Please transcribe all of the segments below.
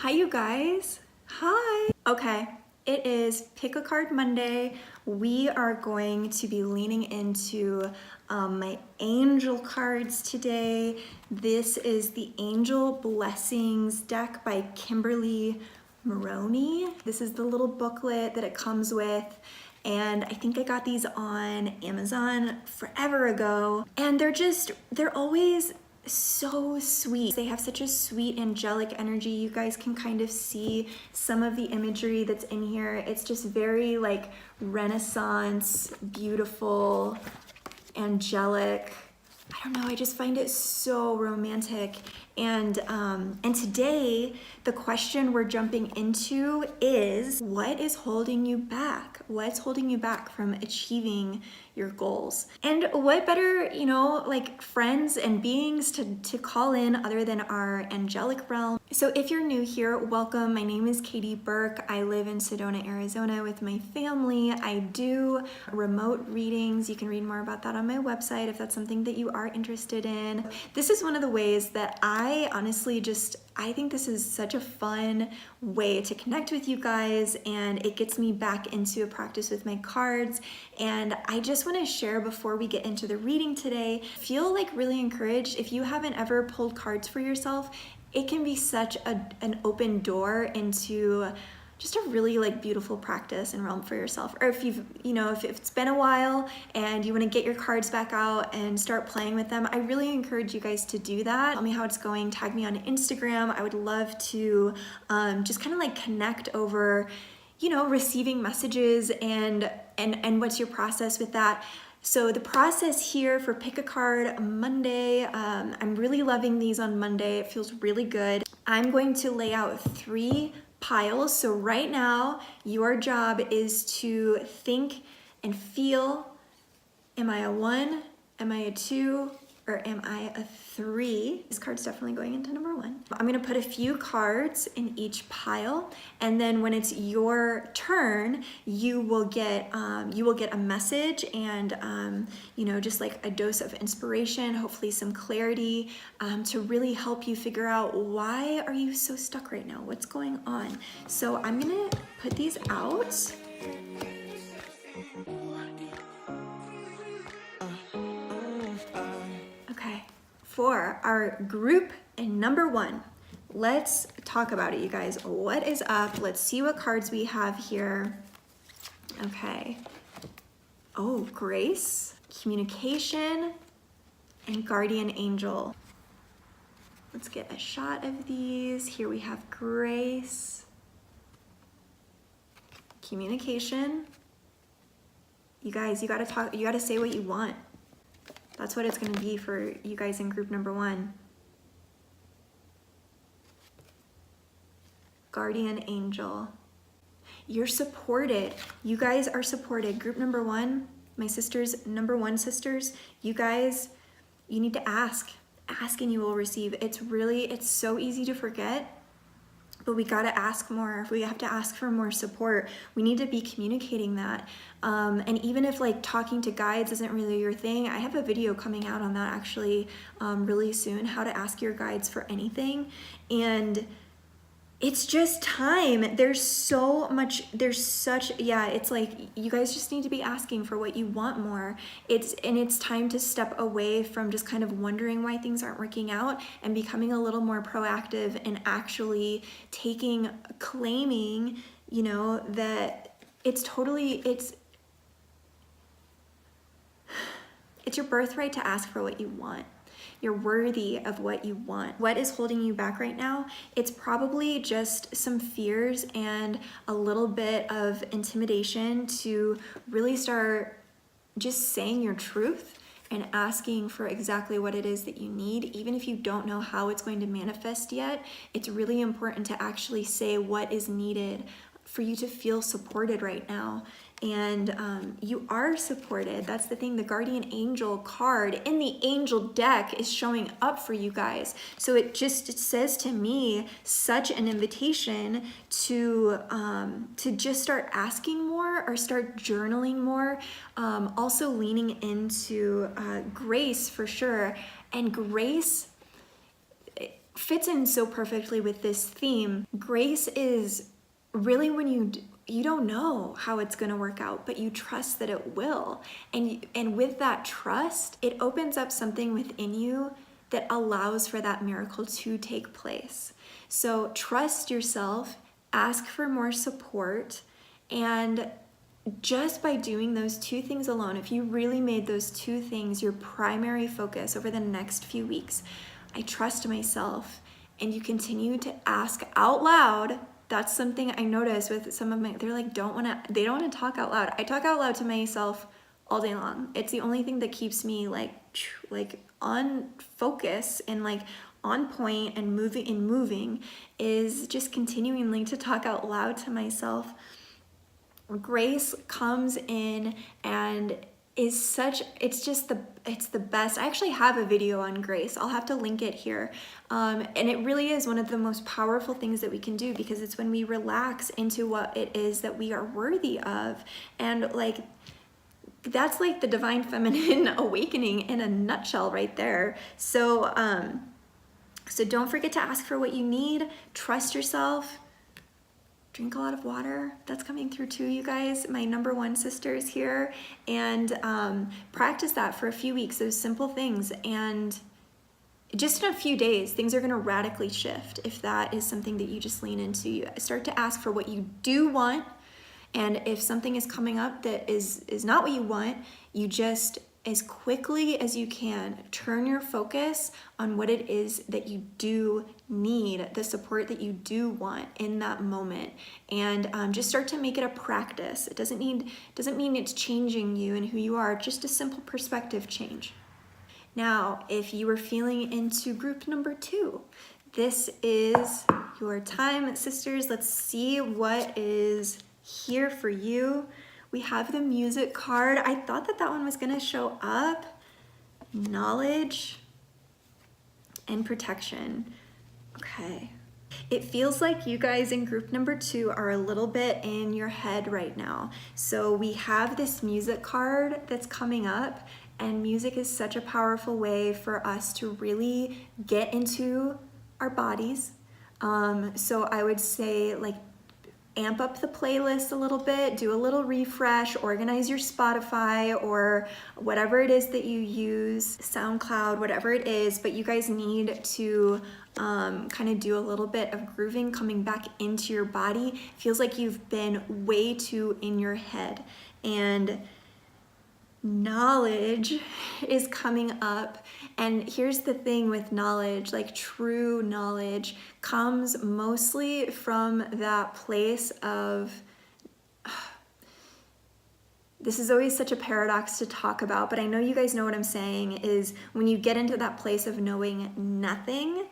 Hi, you guys. Hi. Okay, it is Pick a Card Monday. We are going to be leaning into my angel cards today. This is the Angel Blessings deck by Kimberly Maroney. This is the little booklet that it comes with. And I think I got these on Amazon forever ago. And they're always so sweet. They have such a sweet angelic energy. You guys can kind of see some of the imagery that's in here. It's just very like Renaissance, beautiful, angelic. I don't know, I just find it so romantic. And today, the question we're jumping into is, what is holding you back? What's holding you back from achieving your goals? And what better, like friends and beings to call in other than our angelic realm? So if you're new here, welcome. My name is Katie Burke. I live in Sedona, Arizona with my family. I do remote readings. You can read more about that on my website if that's something that you are interested in. This is one of the ways that I honestly I think this is such a fun way to connect with you guys, and it gets me back into a practice with my cards. And I just want to share before we get into the reading today, feel like really encouraged. If you haven't ever pulled cards for yourself, it can be such an open door into just a really like beautiful practice and realm for yourself. Or if if it's been a while and you want to get your cards back out and start playing with them, I really encourage you guys to do that. Tell me how it's going. Tag me on Instagram. I would love to just kind of like connect over, receiving messages and what's your process with that. So the process here for Pick a Card Monday, I'm really loving these on Monday. It feels really good. I'm going to lay out 3 piles. So right now, your job is to think and feel, am I a 1, am I a 2, or am I a 3? This card's definitely going into number 1. I'm gonna put a few cards in each pile, and then when it's your turn, you will get a message and just like a dose of inspiration, hopefully some clarity, to really help you figure out, why are you so stuck right now? What's going on? So I'm gonna put these out. For our group in number 1, let's talk about it, you guys. What is up? Let's see what cards we have here. Okay. Oh, Grace, Communication, and Guardian Angel. Let's get a shot of these. Here we have Grace, Communication. You guys, you gotta say what you want. That's what it's going to be for you guys in group number 1. Guardian Angel. You're supported. You guys are supported. Group number 1, my sisters, number 1 sisters, you guys, you need to ask. Ask and you will receive. It's so easy to forget. But we gotta ask more. We have to ask for more support. We need to be communicating that. And even if like talking to guides isn't really your thing, I have a video coming out on that actually really soon, how to ask your guides for anything. And it's just time. It's like you guys just need to be asking for what you want more. It's time to step away from just kind of wondering why things aren't working out and becoming a little more proactive and actually claiming, that it's your birthright to ask for what you want. You're worthy of what you want. What is holding you back right now? It's probably just some fears and a little bit of intimidation to really start just saying your truth and asking for exactly what it is that you need. Even if you don't know how it's going to manifest yet, it's really important to actually say what is needed for you to feel supported right now. And you are supported. That's the thing. The Guardian Angel card in the Angel deck is showing up for you guys. So it says to me such an invitation to just start asking more or start journaling more. Also leaning into grace for sure. And grace, fits in so perfectly with this theme. Grace is really when you don't know how it's going to work out, but you trust that it will. And with that trust, it opens up something within you that allows for that miracle to take place. So trust yourself, ask for more support, and just by doing those two things alone, if you really made those two things your primary focus over the next few weeks, I trust myself, and you continue to ask out loud. That's something I notice with some of my, they're like, they don't want to talk out loud. I talk out loud to myself all day long. It's the only thing that keeps me like on focus and like on point and moving is just continually to talk out loud to myself. Grace comes in and is such, it's the best. I actually have a video on grace. I'll have to link it here. And it really is one of the most powerful things that we can do, because it's when we relax into what it is that we are worthy of. And like, that's like the divine feminine awakening in a nutshell right there. So, so don't forget to ask for what you need. Trust yourself. Drink a lot of water. That's coming through too, you guys. My number one sisters here. And practice that for a few weeks, those simple things. And just in a few days, things are going to radically shift if that is something that you just lean into. You start to ask for what you do want. And if something is coming up that is not what you want, you just, as quickly as you can, turn your focus on what it is that you do need, the support that you do want in that moment, and just start to make it a practice. It doesn't mean it's changing you and who you are, just a simple perspective change. Now, if you are feeling into group number 2, this is your time, sisters. Let's see what is here for you. We have the music card. I thought that one was going to show up. Knowledge and protection. Okay. It feels like you guys in group number 2 are a little bit in your head right now. So we have this music card that's coming up, and music is such a powerful way for us to really get into our bodies. So I would say, like, amp up the playlist a little bit, do a little refresh, organize your Spotify or whatever it is that you use, SoundCloud, whatever it is, but you guys need to kind of do a little bit of grooving, coming back into your body. Feels like you've been way too in your head. And knowledge is coming up. And here's the thing with knowledge, like true knowledge comes mostly from that place of, this is always such a paradox to talk about, but I know you guys know what I'm saying, is when you get into that place of knowing nothing,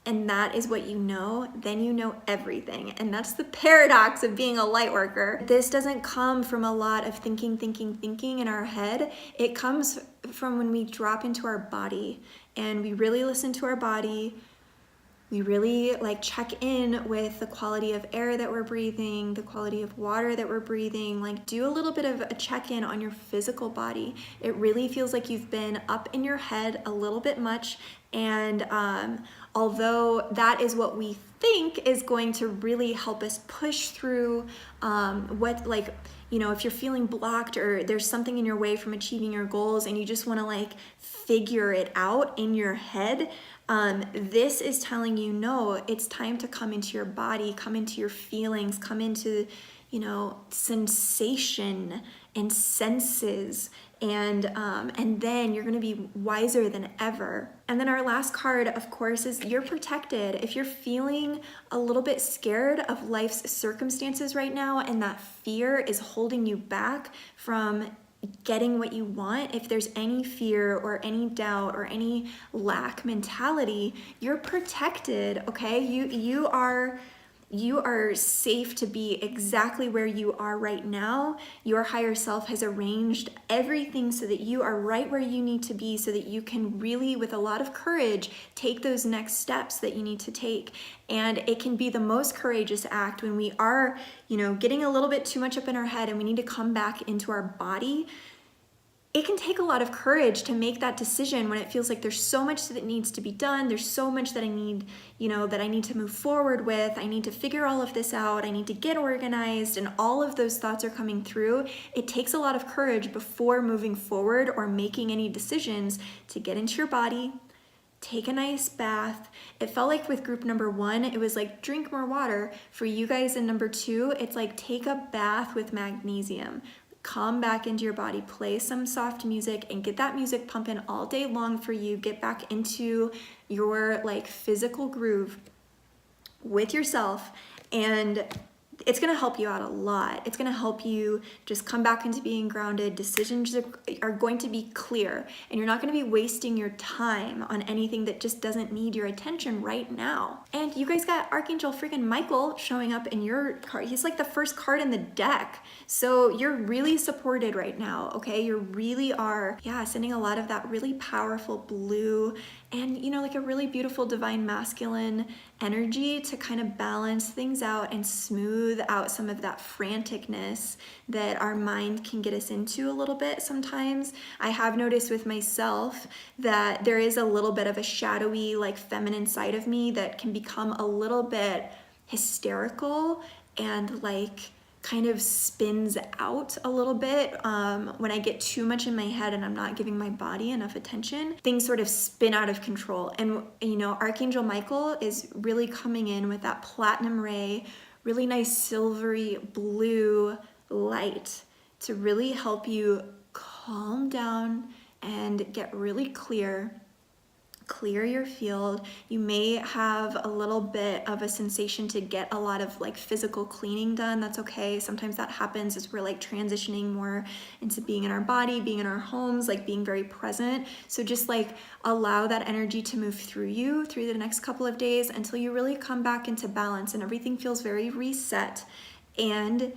and that is what you know, then you know everything. And that's the paradox of being a light worker. This doesn't come from a lot of thinking in our head. It comes from when we drop into our body and we really listen to our body. We really like check in with the quality of air that we're breathing, the quality of water that we're breathing, like do a little bit of a check-in on your physical body. It really feels like you've been up in your head a little bit much. And although that is what we think is going to really help us push through what, like, you know, if you're feeling blocked or there's something in your way from achieving your goals and you just want to like figure it out in your head, this is telling you, no, it's time to come into your body, come into your feelings, come into, you know, sensation and senses, and then you're going to be wiser than ever. And then our last card, of course, is you're protected. If you're feeling a little bit scared of life's circumstances right now, and that fear is holding you back from getting what you want, if there's any fear or any doubt or any lack mentality, you're protected, okay? You are safe to be exactly where you are right now. Your higher self has arranged everything so that you are right where you need to be, so that you can really, with a lot of courage, take those next steps that you need to take. And it can be the most courageous act when we are, you know, getting a little bit too much up in our head and we need to come back into our body. it can take a lot of courage to make that decision when it feels like there's so much that needs to be done. There's so much that I need, that I need to move forward with. I need to figure all of this out. I need to get organized, and all of those thoughts are coming through. It takes a lot of courage before moving forward or making any decisions to get into your body, take a nice bath. It felt like with group number 1, it was like drink more water. For you guys in number 2, it's like take a bath with magnesium. Come back into your body, play some soft music, and get that music pumping all day long for you. Get back into your like physical groove with yourself, and it's gonna help you out a lot. It's gonna help you just come back into being grounded. Decisions are going to be clear, and you're not gonna be wasting your time on anything that just doesn't need your attention right now. And you guys got Archangel freaking Michael showing up in your card. He's like the first card in the deck. So you're really supported right now, okay? You really are, sending a lot of that really powerful blue and, like a really beautiful divine masculine energy to kind of balance things out and smooth out some of that franticness that our mind can get us into a little bit sometimes. I have noticed with myself that there is a little bit of a shadowy, like feminine side of me that can become a little bit hysterical and like kind of spins out a little bit when I get too much in my head and I'm not giving my body enough attention. Things sort of spin out of control. And Archangel Michael is really coming in with that platinum ray, really nice silvery blue light to really help you calm down and get really clear your field. You may have a little bit of a sensation to get a lot of like physical cleaning done. That's okay. Sometimes that happens as we're like transitioning more into being in our body, being in our homes, like being very present. So just like allow that energy to move through you through the next couple of days until you really come back into balance and everything feels very reset. And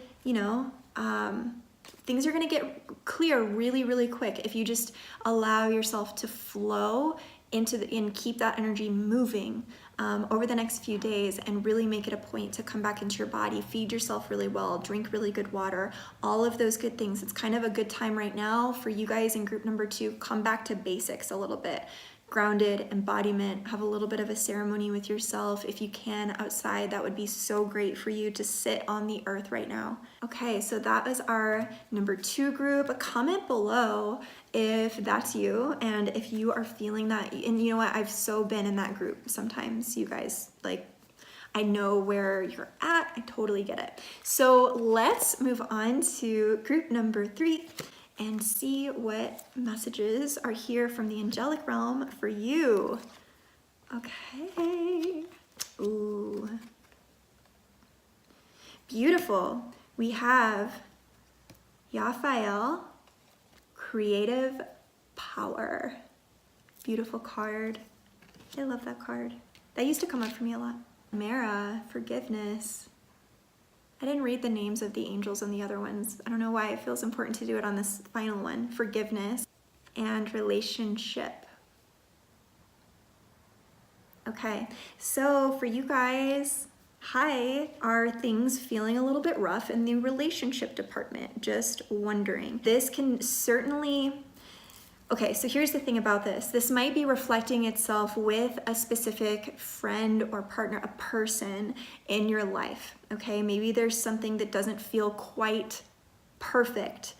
things are going to get clear really, really quick if you just allow yourself to flow and keep that energy moving over the next few days, and really make it a point to come back into your body, feed yourself really well, drink really good water, all of those good things. It's kind of a good time right now for you guys in group number 2, come back to basics a little bit. Grounded, embodiment, have a little bit of a ceremony with yourself. If you can outside, that would be so great for you to sit on the earth right now. Okay, so that was our number 2 group. Comment below if that's you and if you are feeling that. And you know what, I've so been in that group sometimes, you guys, like I know where you're at. I totally get it. So let's move on to group number 3 and see what messages are here from the angelic realm for you. Okay. Ooh. Beautiful. We have Yaphael, creative power. Beautiful card. I love that card. That used to come up for me a lot. Mara, forgiveness. I didn't read the names of the angels on the other ones. I don't know why it feels important to do it on this final one. Forgiveness and relationship. Okay, so for you guys, are things feeling a little bit rough in the relationship department? Just wondering. This can certainly... Okay, so here's the thing about this. This might be reflecting itself with a specific friend or partner, a person in your life, okay? Maybe there's something that doesn't feel quite perfect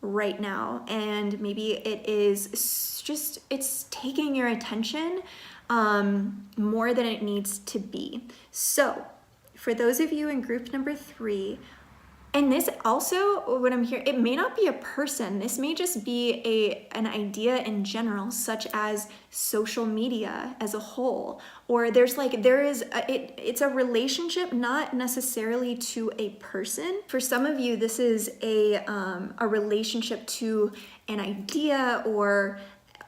right now, and maybe it is just, it's taking your attention more than it needs to be. So for those of you in group number 3, and this also, what I'm hearing, it may not be a person. This may just be an idea in general, such as social media as a whole. Or it's a relationship, not necessarily to a person. For some of you, this is a relationship to an idea or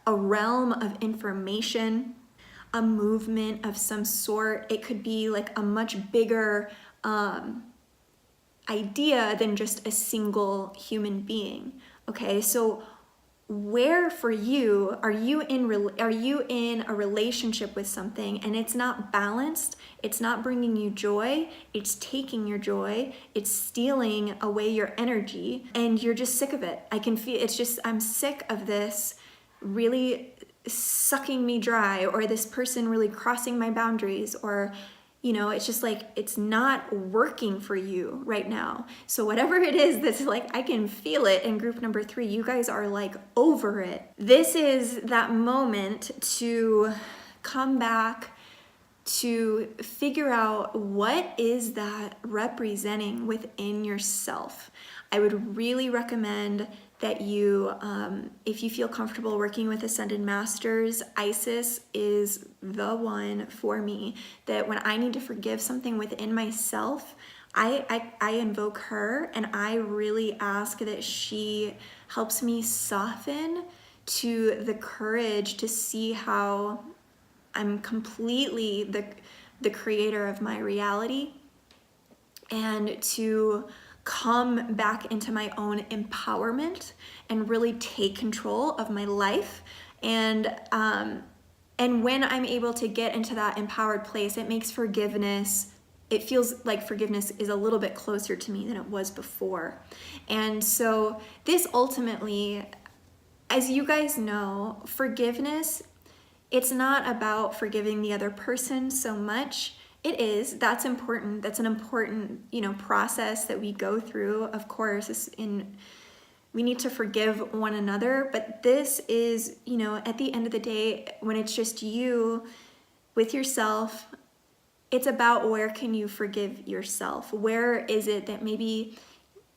a realm of information, a movement of some sort. It could be like a much bigger idea than just a single human being. Okay, so where for you are you in a relationship with something and it's not balanced, it's not bringing you joy, it's taking your joy, it's stealing away your energy, and you're just sick of it. I can feel it's just, I'm sick of this really sucking me dry, or this person really crossing my boundaries, or it's just like, it's not working for you right now. So whatever it is that's like, I can feel it in group number 3, you guys are like over it. This is that moment to come back, to figure out what is that representing within yourself. I would really recommend that you, if you feel comfortable working with Ascended Masters, Isis is the one for me. That when I need to forgive something within myself, I invoke her, and I really ask that she helps me soften to the courage to see how I'm completely the creator of my reality, and to come back into my own empowerment and really take control of my life. And when I'm able to get into that empowered place, it makes forgiveness, it feels like forgiveness is a little bit closer to me than it was before. And so this ultimately, as you guys know, forgiveness, it's not about forgiving the other person so much. It is, that's important. That's an important, process that we go through. Of course, we need to forgive one another, but this is, at the end of the day, when it's just you with yourself, it's about where can you forgive yourself? Where is it that maybe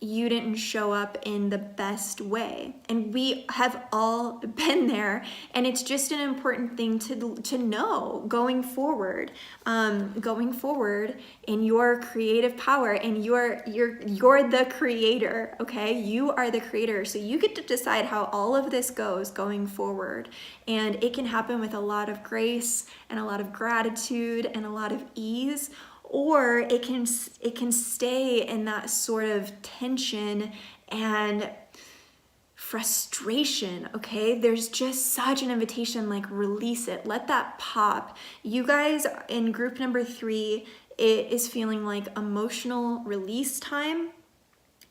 you didn't show up in the best way? And we have all been there, and it's just an important thing to know going forward in your creative power. And you're the creator, okay? You are the creator, so you get to decide how all of this goes going forward. And it can happen with a lot of grace and a lot of gratitude and a lot of ease, or it can stay in that sort of tension and frustration, okay? There's just such an invitation, like, release it, let that pop. You guys in group number 3, it is feeling like emotional release time.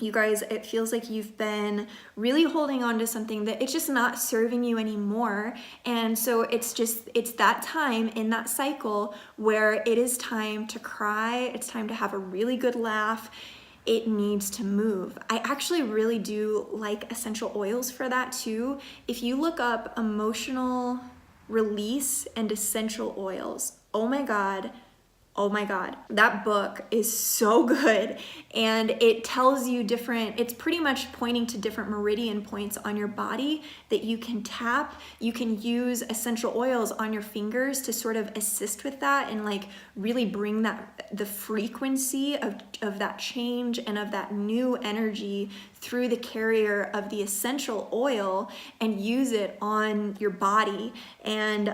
You guys, it feels like you've been really holding on to something that it's just not serving you anymore. And so it's that time in that cycle where it is time to cry. It's time to have a really good laugh. It needs to move. I actually really do like essential oils for that too. If you look up emotional release and essential oils, oh my God, that book is so good. And it tells you it's pretty much pointing to different meridian points on your body that you can tap. You can use essential oils on your fingers to sort of assist with that and like really bring the frequency of that change and of that new energy through the carrier of the essential oil, and use it on your body and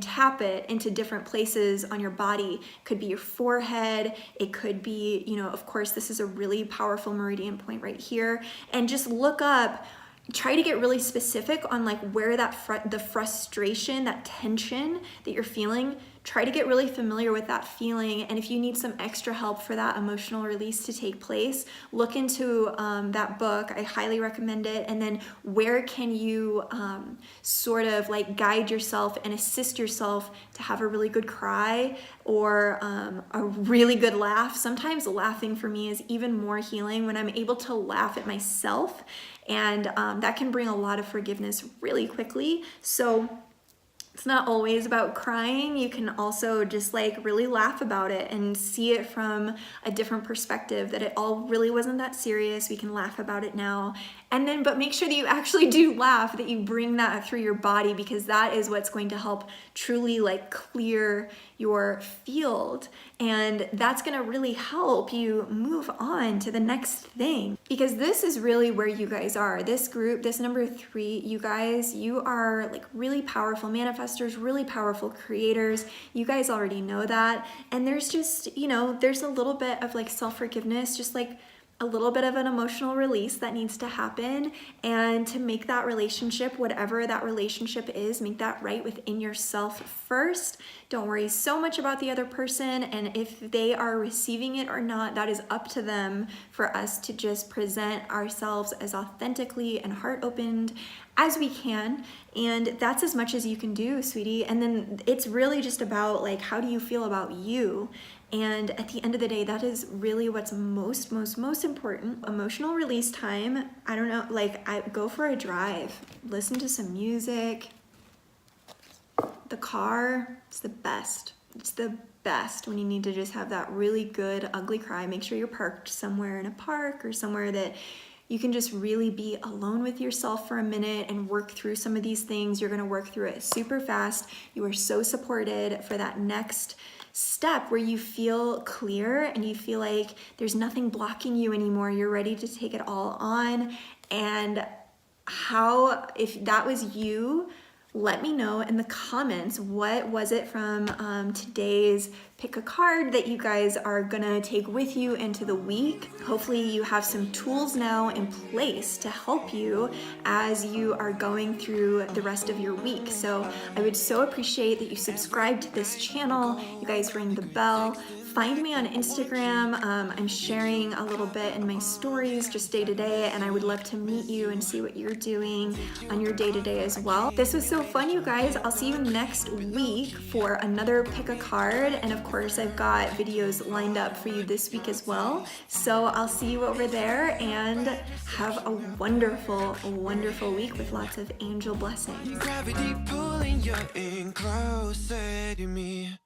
tap it into different places on your body. Could be your forehead, it could be, of course, this is a really powerful meridian point right here. And just look up, try to get really specific on like where the frustration, that tension that you're feeling, try to get really familiar with that feeling. And if you need some extra help for that emotional release to take place, look into that book. I highly recommend it. And then where can you sort of like guide yourself and assist yourself to have a really good cry or a really good laugh. Sometimes laughing for me is even more healing when I'm able to laugh at myself. And that can bring a lot of forgiveness really quickly. So it's not always about crying. You can also just like really laugh about it and see it from a different perspective, that it all really wasn't that serious. We can laugh about it now. And then, but make sure that you actually do laugh, that you bring that through your body, because that is what's going to help truly like clear your field. And that's going to really help you move on to the next thing, because this is really where you guys are. This group, this number 3, you guys, you are like really powerful manifestors, really powerful creators. You guys already know that. And there's just, there's a little bit of like self-forgiveness, just like a little bit of an emotional release that needs to happen, and to make that relationship, whatever that relationship is, make that right within yourself first. Don't worry so much about the other person, and if they are receiving it or not, that is up to them. For us to just present ourselves as authentically and heart opened as we can, and that's as much as you can do, sweetie. And then it's really just about like, how do you feel about you? And at the end of the day, that is really what's most important. Emotional release time, I don't know, like, I go for a drive, listen to some music. The car, it's the best. It's the best when you need to just have that really good ugly cry. Make sure you're parked somewhere in a park or somewhere that you can just really be alone with yourself for a minute and work through some of these things. You're gonna work through it super fast. You are so supported for that next step where you feel clear and you feel like there's nothing blocking you anymore. You're ready to take it all on. And how, if that was you, let me know in the comments, what was it from today's pick a card that you guys are gonna take with you into the week. Hopefully you have some tools now in place to help you as you are going through the rest of your week. So I would so appreciate that you subscribe to this channel, you guys ring the bell. Find me on Instagram. I'm sharing a little bit in my stories just day to day, and I would love to meet you and see what you're doing on your day to day as well. This was so fun, you guys. I'll see you next week for another pick a card, and of course I've got videos lined up for you this week as well. So I'll see you over there, and have a wonderful week with lots of angel blessings. Gravity pulling you in closer to me.